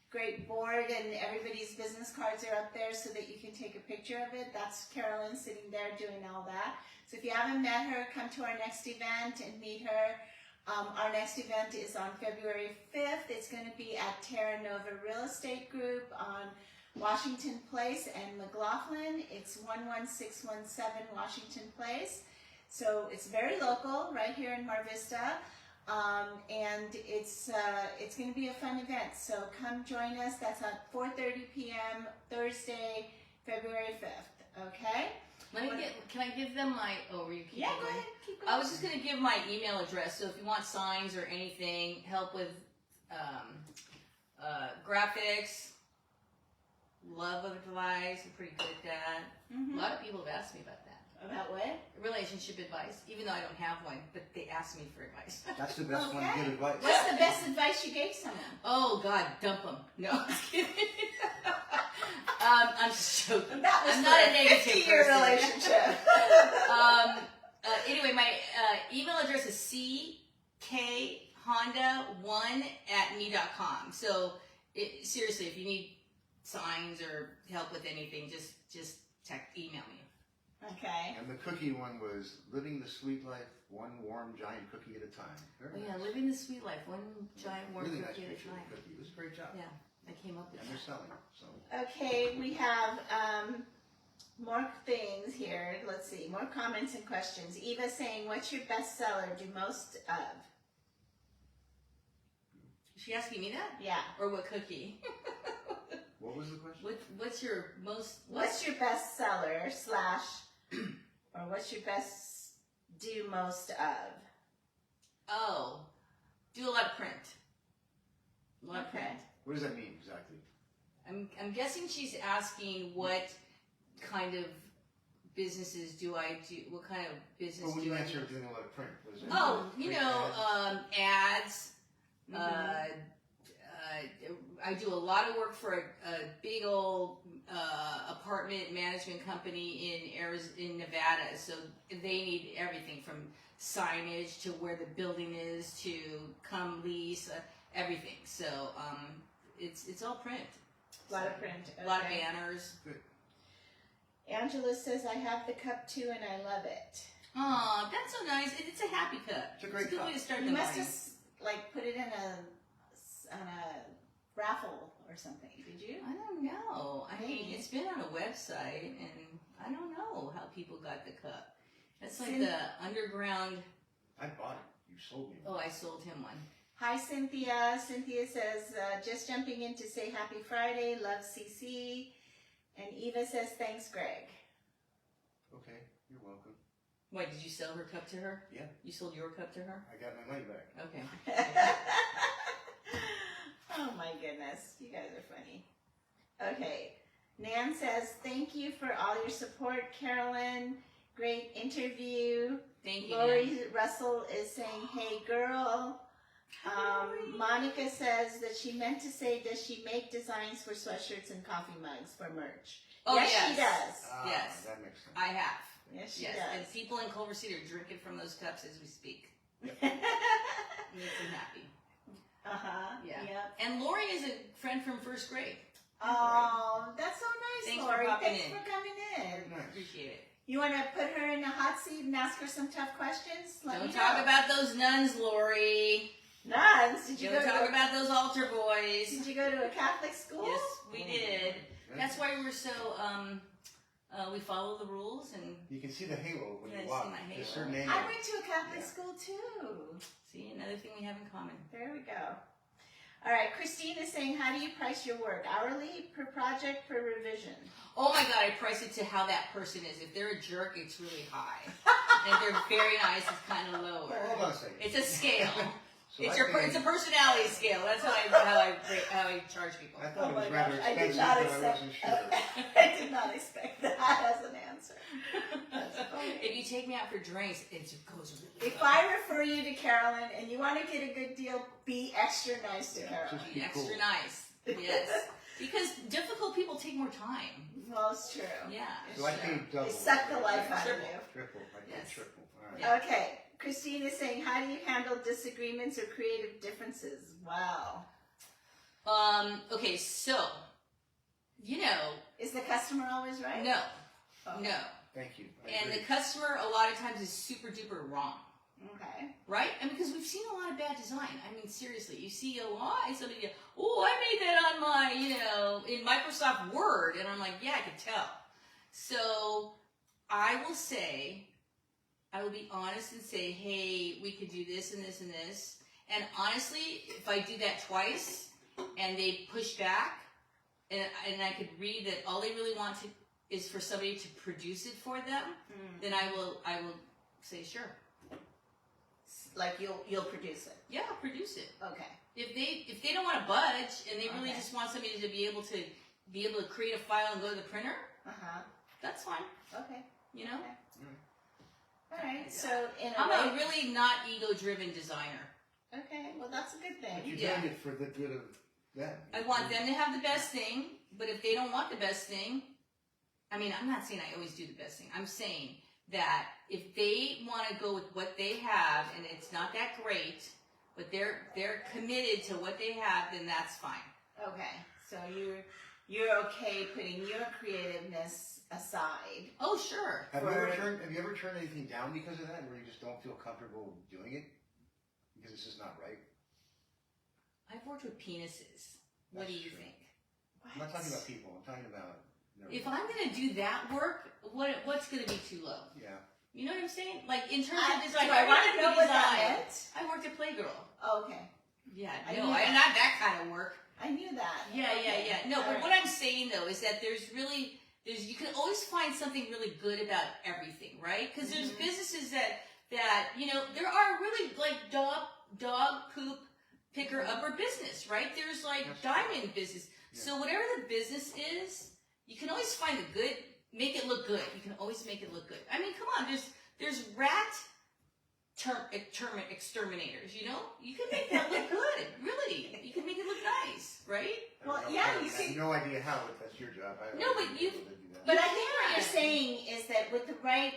S2: great board, and everybody's business cards are up there so that you can take a picture of it. That's Carolyn sitting there doing all that. So if you haven't met her, come to our next event and meet her. Our next event is on February 5th. It's going to be at Terra Nova Real Estate Group on Washington Place and McLaughlin. It's 11617 Washington Place. So it's very local, right here in Mar Vista. And it's going to be a fun event. So come join us. That's at 4:30 p.m. Thursday, February 5th. Okay?
S3: Can I give them my, were you keep
S2: Yeah,
S3: going?
S2: go ahead. Keep going.
S3: I was just going to give my email address, so if you want signs or anything, help with graphics, love of advice, I'm pretty good at that.
S2: Mhm.
S3: A lot of people have asked me about that.
S2: About what?
S3: Relationship advice, even though I don't have one, but they ask me for advice.
S1: That's the best one to
S2: Okay.
S1: give advice.
S2: What's the best advice you gave someone?
S3: Oh God, dump them. No, I'm just kidding. I'm just joking.
S2: That was
S3: I'm
S2: for
S3: not
S2: a
S3: a negative
S2: 50-year
S3: person.
S2: relationship.
S3: Anyway, my email address is ckhonda1@me.com. So seriously, if you need signs or help with anything, just email me.
S2: Okay.
S1: And the cookie one was living the sweet life, one warm giant cookie at a time. Very
S3: Oh yeah,
S1: nice.
S3: living the sweet life, one giant warm
S1: Really nice
S3: cookie at a
S1: picture of
S3: time.
S1: the cookie. It was a great job.
S3: Yeah, I came up with
S1: And
S3: that.
S1: they're selling. So
S2: Okay, we have more things here. Let's see, more comments and questions. Eva saying, "What's your best seller? Do most of?"
S3: Is she asking me that?
S2: Yeah.
S3: Or what cookie?
S1: what was the question?
S3: What's your most?
S2: What's your best seller slash, or what's your best do most of?
S3: Oh, do a lot of print. A lot of
S2: Okay.
S3: print.
S1: What does that mean exactly?
S3: I'm guessing she's asking what kind of businesses do I do? What kind of business
S1: Well, when
S3: do
S1: you
S3: I
S1: answer
S3: do?
S1: doing a lot of print, what does that
S3: Oh,
S1: mean?
S3: you
S1: Print
S3: know,
S1: ads?
S3: ads. I do a lot of work for a big old apartment management company in Nevada. So they need everything from signage to where the building is to come lease, everything. So it's all print.
S2: A lot of print.
S3: A lot of
S2: Okay.
S3: banners.
S2: Angela says, "I have the cup too, and I love it."
S3: Oh, that's so nice. It's a happy cup.
S1: It's a great
S3: good
S1: cup.
S3: way to start
S2: You
S3: the
S2: must
S3: morning.
S2: have put it in on a raffle or something. Did you?
S3: I don't know. I mean,
S2: Maybe.
S3: it's been on a website, and I don't know how people got the cup. That's like
S2: Cyn-
S3: the underground.
S1: I bought it. You sold me.
S3: Oh, I sold him one.
S2: Hi, Cynthia. Cynthia says, "Just jumping in to say Happy Friday. Love CC." And Eva says, "Thanks, Greg."
S1: Okay, you're welcome.
S3: Wait, did you sell her cup to her?
S1: Yeah.
S3: You sold your cup to her?
S1: I got my money back.
S3: Okay.
S2: Oh my goodness, you guys are funny. Okay, Nan says, "Thank you for all your support, Carolyn. Great interview."
S3: Thank you.
S2: Lori
S3: Nan.
S2: Russell is saying, "Hey, girl." Monica says that she meant to say, "Does she make designs for sweatshirts and coffee mugs for merch?"
S3: Oh,
S2: yes,
S3: yes.
S2: she does.
S3: Yes.
S1: That makes sense.
S3: I have.
S2: Yes, she
S3: Yes.
S2: does.
S3: And people in Culver City are drinking from those cups as we speak. Makes him happy. Yeah.
S2: Yep.
S3: And Lori is a friend from first grade.
S2: Oh, that's so nice,
S3: Thanks
S2: Lori.
S3: for popping
S2: Thanks
S3: in.
S2: for coming in.
S1: Nice.
S3: Appreciate it.
S2: You want to put her in a hot seat and ask her some tough questions? Let
S3: Don't
S2: me
S3: talk
S2: know.
S3: about those nuns, Lori.
S2: Nuns. Did you
S3: Don't
S2: go
S3: talk
S2: to
S3: about those altar boys.
S2: Did you go to a Catholic school?
S3: Yes, we did. That's why we're so we follow the rules and
S1: You can see the halo when
S3: Yeah, I
S1: you
S3: see
S1: walk.
S3: my
S1: There's
S3: halo.
S1: certain angle.
S2: I went to a Catholic
S1: Yeah.
S2: school too.
S3: see another thing we have in common.
S2: There we go. All right, Christine is saying, how do you price your work? Hourly, per project, per revision?
S3: Oh my god, I price it to how that person is. If they're a jerk, it's really high. And if they're very nice, it's kind of
S1: Well,
S3: lower.
S1: hold on a second.
S3: It's a scale.
S1: So
S3: It's
S1: I
S3: your
S1: paid-
S3: it's a personality scale. That's how I charge people.
S1: I thought
S2: Oh
S1: it
S2: my
S1: was rather
S2: gosh, I did
S1: expensive,
S2: not
S1: but I
S2: expect.
S1: wasn't sure.
S2: I did not expect that as an answer. That's funny.
S3: If you take me out for drinks, it goes really
S2: If
S3: low.
S2: I refer you to Carolyn and you want to get a good deal, be extra nice to
S1: Yeah,
S2: Carolyn.
S1: just
S3: Be extra
S1: cool.
S3: nice. Yes. Because difficult people take more time.
S2: Well, it's true.
S3: Yeah.
S1: So I paid double.
S2: They suck the life out of
S3: Triple.
S2: you.
S1: Triple. I paid
S3: Yes.
S1: triple. All right.
S3: Yeah.
S2: Okay, Christine is saying, how do you handle disagreements or creative differences? Wow.
S3: Okay, so,
S2: Is the customer always right?
S3: no,
S2: Oh,
S3: no.
S1: Thank you. I
S3: And the
S1: agree.
S3: customer a lot of times is super duper wrong.
S2: Okay.
S3: Right? I mean, because we've seen a lot of bad design. I mean, seriously, you see a lot, somebody, oh, I made that on my, in Microsoft Word. And I'm like, yeah, I could tell. So I will say, I will be honest and say, hey, we could do this and this and this. And honestly, if I do that twice and they push back, and I could read that all they really want is for somebody to produce it for them, then I will say, sure.
S2: Like you'll produce it.
S3: Yeah, produce it.
S2: Okay.
S3: If they don't want to budge and they really
S2: Okay.
S3: just want somebody to be able to create a file and go to the printer, that's fine.
S2: Okay. All right. So in a
S3: I'm a
S2: way,
S3: really not ego-driven designer.
S2: okay. Well, that's a good
S1: But
S2: thing.
S1: you're
S3: Yeah.
S1: doing it for the good of them.
S3: I want them to have the best thing, but if they don't want the best thing, I mean, I'm not saying I always do the best thing. I'm saying that if they want to go with what they have and it's not that great, but they're committed to what they have, then that's fine.
S2: Okay. So you're okay putting your creativeness aside.
S3: Oh, sure.
S1: Have you ever turned anything down because of that, where you just don't feel comfortable doing it because it's just not right?
S3: I've worked with penises. What do
S1: That's
S3: you
S1: true.
S3: think?
S1: I'm not talking about people. I'm talking about.
S3: If I'm going to do that work, what's going to be too low?
S1: Yeah.
S3: You know what I'm saying? Like, in terms
S2: Do
S3: of design,
S2: I want to
S3: everything
S2: know
S3: we
S2: what that
S3: design-
S2: meant?
S3: I worked at Playgirl.
S2: Okay.
S3: Yeah,
S2: I
S3: no,
S2: knew
S3: I
S2: that.
S3: not that kind of work.
S2: I knew that.
S3: Yeah,
S2: Okay.
S3: yeah, yeah. No,
S2: All
S3: but
S2: right.
S3: what I'm saying though is that you can always find something really good about everything, right? Because there's businesses that there are really like dog poop picker upper business, right? There's like
S1: That's
S3: diamond business.
S1: Yeah.
S3: So whatever the business is, you can always find the good, make it look good. You can always make it look good. I mean, come on, there's rat exterminators, you can make that look good, really. You can make it look nice, right?
S2: Well,
S1: I
S2: yeah,
S1: have
S2: you see-
S1: no idea how, but that's your job.
S3: No, but
S1: wouldn't be
S3: you-
S1: able to do that.
S2: But I think what
S3: Yeah.
S2: you're saying is that with the right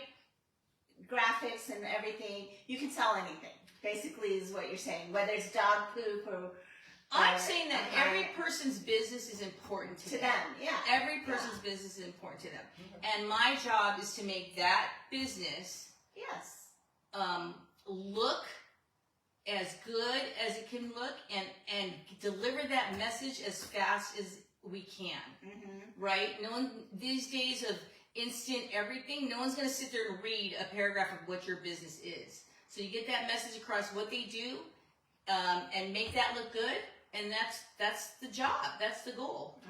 S2: graphics and everything, you can sell anything. Basically, is what you're saying. Whether it's dog poop or
S3: I'm saying that
S2: uh-huh.
S3: every person's business is important to
S2: to them, yeah.
S3: Every person's business is important to them. And my job is to make that business
S2: Yes.
S3: look as good as it can look and deliver that message as fast as we can, right? No one, these days of instant everything, no one's going to sit there and read a paragraph of what your business is. So you get that message across what they do and make that look good, and that's the job. That's the goal.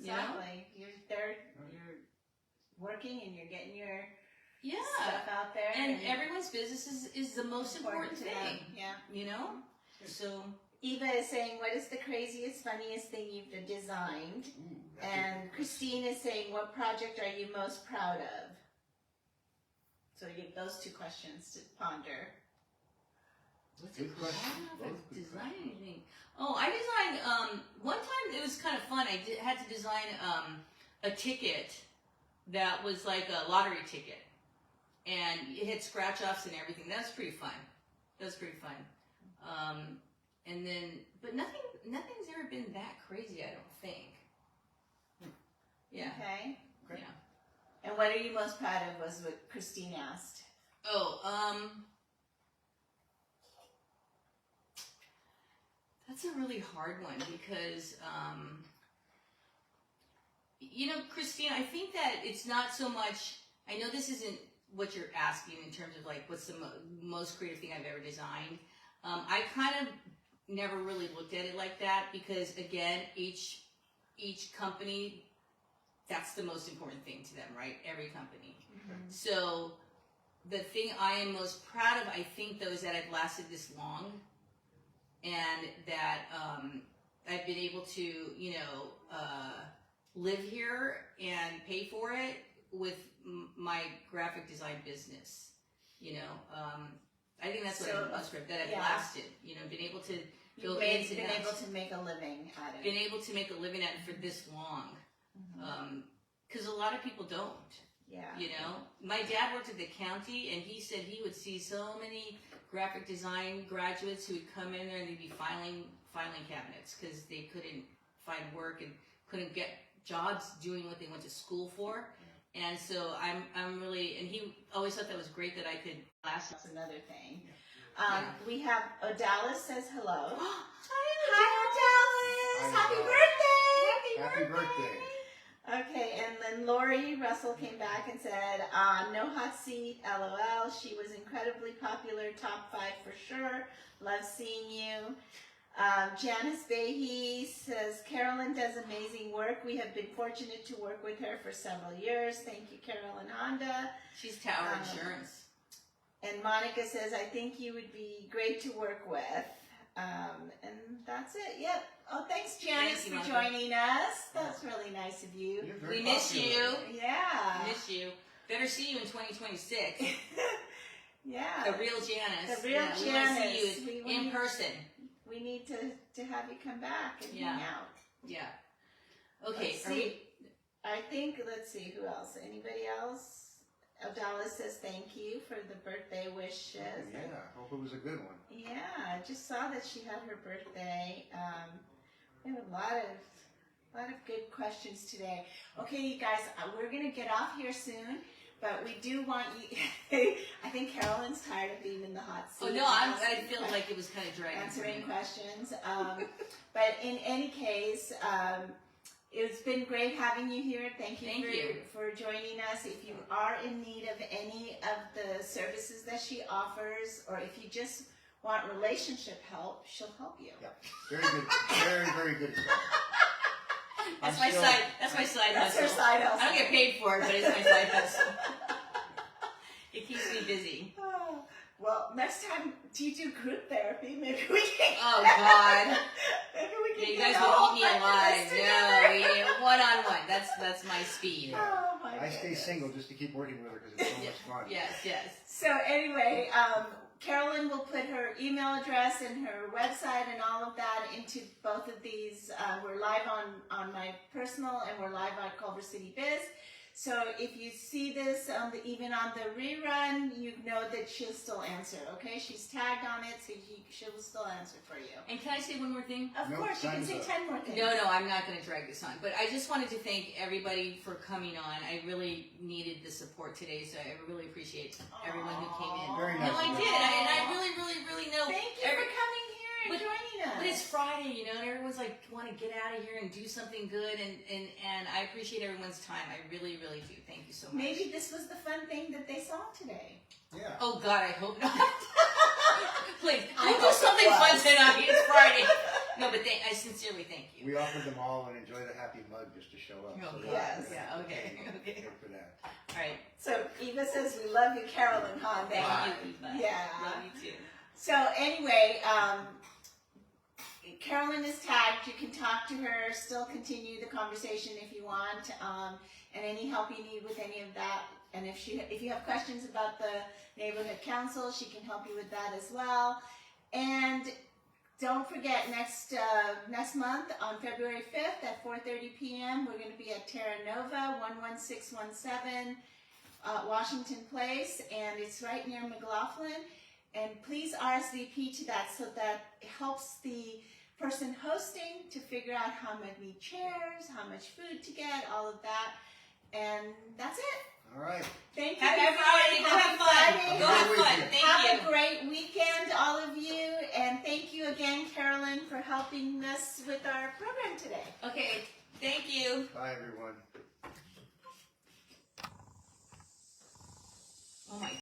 S2: Exactly. You're there. You're working and you're getting your
S3: Yeah.
S2: stuff out there.
S3: And everyone's business is the most important
S2: to them.
S3: thing,
S2: Yeah.
S3: So,
S2: Eva is saying, what is the craziest, funniest thing you've designed?
S1: Ooh, that's
S2: And Christine is saying, what project are you most proud of? So you have those two questions to ponder.
S3: what's
S1: Good
S3: it
S1: question.
S3: called? I don't know if
S1: Both
S3: I
S1: good
S3: designed
S1: questions.
S3: anything. Oh, I designed, one time it was kind of fun. I had to design a ticket that was like a lottery ticket. And it had scratch-offs and everything. That was pretty fun. That was pretty fun. And then, but nothing's ever been that crazy, I don't think. Yeah.
S2: Okay.
S1: Okay.
S3: Yeah.
S2: And what are you most proud of was what Christine asked.
S3: Oh, that's a really hard one because, you know, Christine, I think that it's not so much, I know this isn't what you're asking in terms of like what's the most creative thing I've ever designed. I kind of never really looked at it like that because, again, each company, that's the most important thing to them, right? Every company.
S2: Mm-hmm.
S3: So the thing I am most proud of, I think, though, is that I've lasted this long and that I've been able to, you know, live here and pay for it with my graphic design business. You know, I think that's what I'm most proud of, that I've lasted. You know, been able to go
S2: You've been able to make a living at it.
S3: Been able to make a living at it for this long. Because a lot of people don't.
S2: Yeah.
S3: You know, my dad worked at the county, and he said he would see so many graphic design graduates who would come in there and they'd be filing cabinets because they couldn't find work and couldn't get jobs doing what they went to school for. And so I'm really, and he always thought that was great that I could last.
S2: That's another thing. We have Odalis says hello.
S3: Hi,
S2: Odalis! Happy birthday!
S1: Happy birthday.
S2: Okay, and then Lori Russell came back and said, no hot seat, LOL. She was incredibly popular, top 5 for sure. Love seeing you. Janice Behe says, Carolyn does amazing work. We have been fortunate to work with her for several years. Thank you, Carolyn Honda.
S3: She's Tower Insurance.
S2: And Monica says, I think you would be great to work with. And that's it. Yep. Oh, thanks, Janice, for joining us. That's really nice of you.
S3: We miss you.
S2: Yeah.
S3: We miss you. Better see you in 2026.
S2: Yeah.
S3: The real Janice.
S2: The real
S3: Janice.
S2: Janice.
S3: We want to see you in person.
S2: We need to have you come back and hang out.
S3: Yeah. Okay.
S2: Let's see. I think, let's see, who else? Anybody else? Odalis says thank you for the birthday wishes.
S1: Yeah, hope it was a good one.
S2: Yeah, I just saw that she had her birthday. We have a lot of good questions today. Okay, you guys, we're gonna get off here soon, but we do want you. I think Carolyn's tired of being in the hot seat.
S3: Oh no, I feel like it was kind of dragging.
S2: Answering questions, but in any case. It's been great having you here. Thank you for joining us. If you are in need of any of the services that she offers, or if you just want relationship help, she'll help you.
S1: Yeah, very good. Very, very good.
S3: That's my side hustle.
S2: That's her side hustle.
S3: I don't get paid for it, but it's my side hustle. It keeps me busy.
S2: Oh, well, next time, do you do group therapy? Maybe we can.
S3: Oh God.
S2: Maybe we can.
S3: You guys will eat me alive. No, one-on-one. That's my speed.
S2: Oh my
S1: I stay single just to keep working with her because it's so much fun.
S3: Yes.
S2: So anyway, Carolyn will put her email address and her website and all of that into both of these. We're live on my personal and we're live on Culver City Biz. So if you see this even on the rerun, you know that she'll still answer, okay? She's tagged on it, so she'll still answer for you.
S3: And can I say one more thing?
S2: Of course, you can say 10 more things.
S3: No, I'm not going to drag this on. But I just wanted to thank everybody for coming on. I really needed the support today, so I really appreciate everyone who came in.
S1: Very nice.
S3: No, I did. And I really know.
S2: Thank you for coming here and joining us.
S3: But it's Friday, you know, and everyone's like, want to get out of here and do something good. And I appreciate everyone's time. I really do. Thank you so much.
S2: Maybe this was the fun thing that they saw today.
S1: Yeah.
S3: Oh, God, I hope not. Please, we'll do something fun tonight. It's Friday. No, but I sincerely thank you.
S1: We offered them all an enjoy the happy mug just to show up.
S3: Oh,
S1: so
S2: yes.
S3: Yeah, okay.
S1: Good for that.
S3: All right.
S2: So Eva says, we love you, Carolyn Honda.
S3: Thank you, Eva.
S2: Yeah.
S3: Love you too.
S2: So anyway, Carolyn is tagged. You can talk to her, still continue the conversation if you want, and any help you need with any of that. And if you have questions about the neighborhood council, she can help you with that as well. And don't forget, next month on February 5th at 4:30 p.m., we're going to be at Terra Nova, 11617 Washington Place, and it's right near McLaughlin. And please RSVP to that so that it helps the person hosting to figure out how many chairs, how much food to get, all of that. And that's it.
S1: All right.
S2: Thank you.
S3: Happy Friday. Go have fun.
S2: Friday.
S3: Go have fun.
S1: Weekend.
S3: Thank
S2: Have
S3: you.
S2: a great weekend, all of you. And thank you again, Carolyn, for helping us with our program today.
S3: Okay. Thank you.
S1: Bye, everyone.